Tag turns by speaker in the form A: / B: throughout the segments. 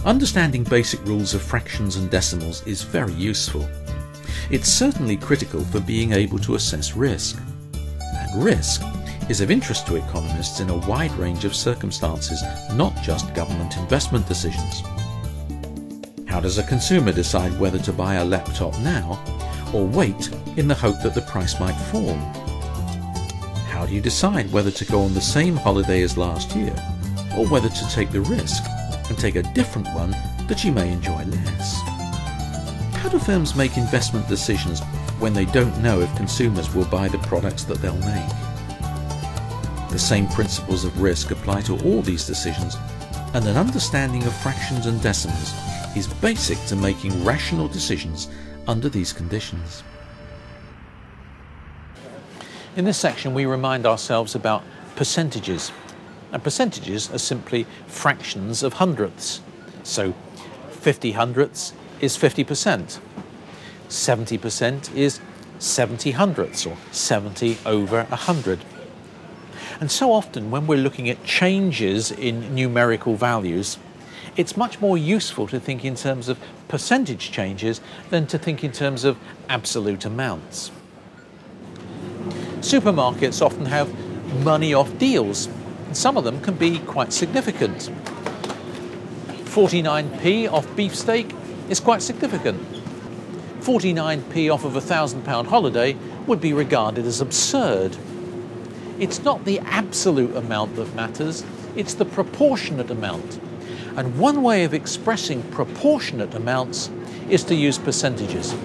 A: Understanding basic rules of fractions and decimals is very useful. It's certainly critical for being able to assess risk. And risk is of interest to economists in a wide range of circumstances, not just government investment decisions. How does a consumer decide whether to buy a laptop now or wait in the hope that the price might fall? How do you decide whether to go on the same holiday as last year or whether to take the risk and take a different one that you may enjoy less? How do firms make investment decisions when they don't know if consumers will buy the products that they'll make? The same principles of risk apply to all these decisions, and an understanding of fractions and decimals is basic to making rational decisions under these conditions. In this section, we remind ourselves about percentages. And percentages are simply fractions of hundredths. So 50 hundredths is 50%. 70% is 70 hundredths, or 70 over 100. And so often when we're looking at changes in numerical values, it's much more useful to think in terms of percentage changes than to think in terms of absolute amounts. Supermarkets often have money off deals. Some of them can be quite significant. 49p off beefsteak is quite significant. 49p off of a £1,000 holiday would be regarded as absurd. It's not the absolute amount that matters, it's the proportionate amount. And one way of expressing proportionate amounts is to use percentages.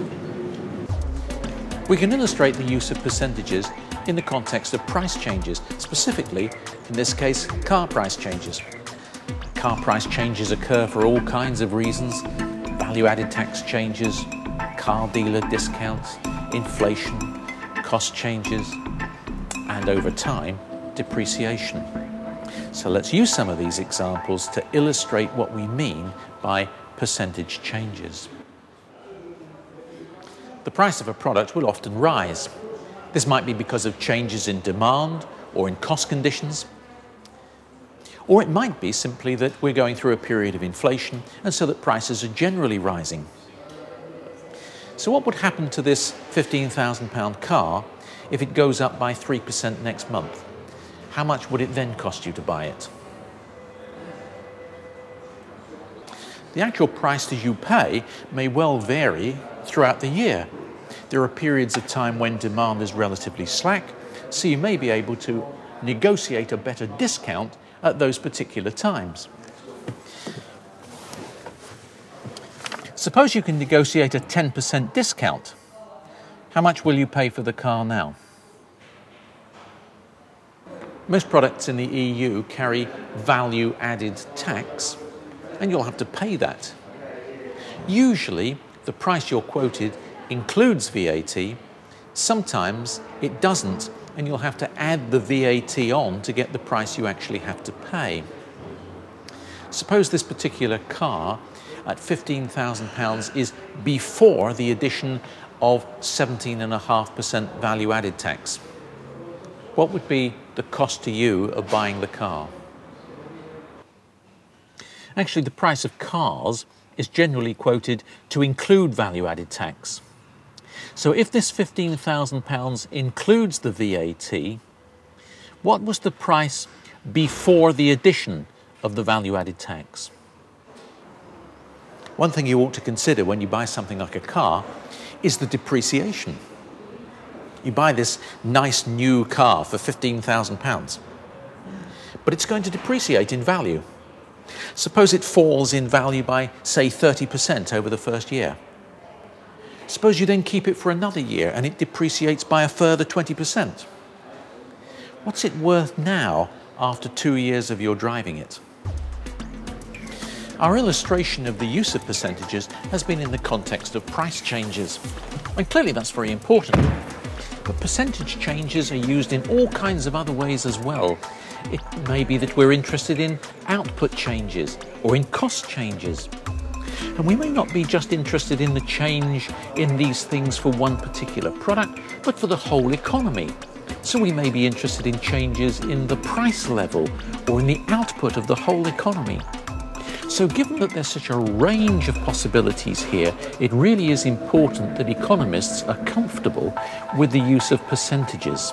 A: We can illustrate the use of percentages in the context of price changes, specifically, in this case, car price changes. Car price changes occur for all kinds of reasons: value-added tax changes, car dealer discounts, inflation, cost changes, and over time, depreciation. So let's use some of these examples to illustrate what we mean by percentage changes. The price of a product will often rise. This might be because of changes in demand or in cost conditions. Or it might be simply that we're going through a period of inflation and so that prices are generally rising. So what would happen to this £15,000 car if it goes up by 3% next month? How much would it then cost you to buy it? The actual price that you pay may well vary throughout the year. There are periods of time when demand is relatively slack, so you may be able to negotiate a better discount at those particular times. Suppose you can negotiate a 10% discount. How much will you pay for the car now? Most products in the EU carry value-added tax, and you'll have to pay that. Usually, the price you're quoted includes VAT. Sometimes it doesn't, and you'll have to add the VAT on to get the price you actually have to pay. Suppose this particular car at £15,000 is before the addition of 17.5% value-added tax. What would be the cost to you of buying the car? Actually, the price of cars is generally quoted to include value-added tax. So if this £15,000 includes the VAT, what was the price before the addition of the value-added tax? One thing you ought to consider when you buy something like a car is the depreciation. You buy this nice new car for £15,000, but it's going to depreciate in value. Suppose it falls in value by, say, 30% over the first year. Suppose you then keep it for another year and it depreciates by a further 20%. What's it worth now after 2 years of your driving it? Our illustration of the use of percentages has been in the context of price changes. And clearly that's very important. But percentage changes are used in all kinds of other ways as well. It may be that we're interested in output changes or in cost changes. And we may not be just interested in the change in these things for one particular product, but for the whole economy. So we may be interested in changes in the price level or in the output of the whole economy. So given that there's such a range of possibilities here, it really is important that economists are comfortable with the use of percentages.